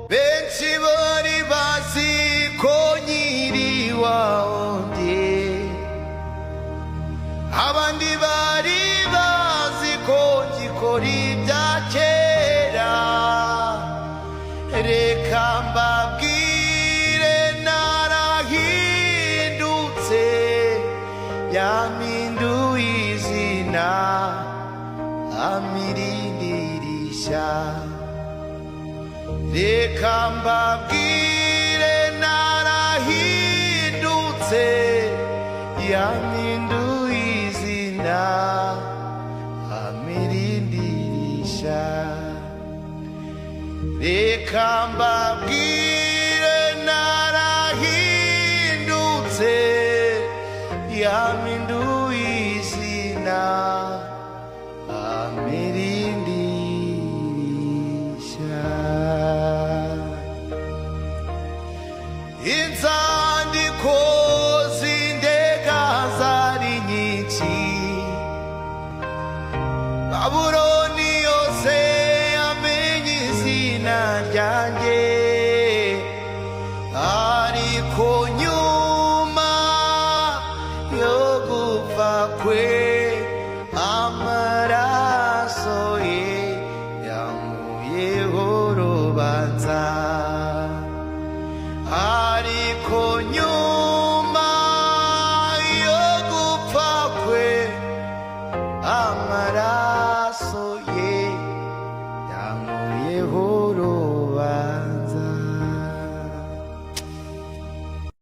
benshi bari bazi ko nkiri wa wundi, abandi bari bazi ko ngikora ibya kera. Reka mbabwire narahindutse, yampinduye izina amiririsha. Reka mbabwire narahindutse, yampinduye izina amiririsha. Reka mbabwire narahindutse, yampinduye izina amiririsha.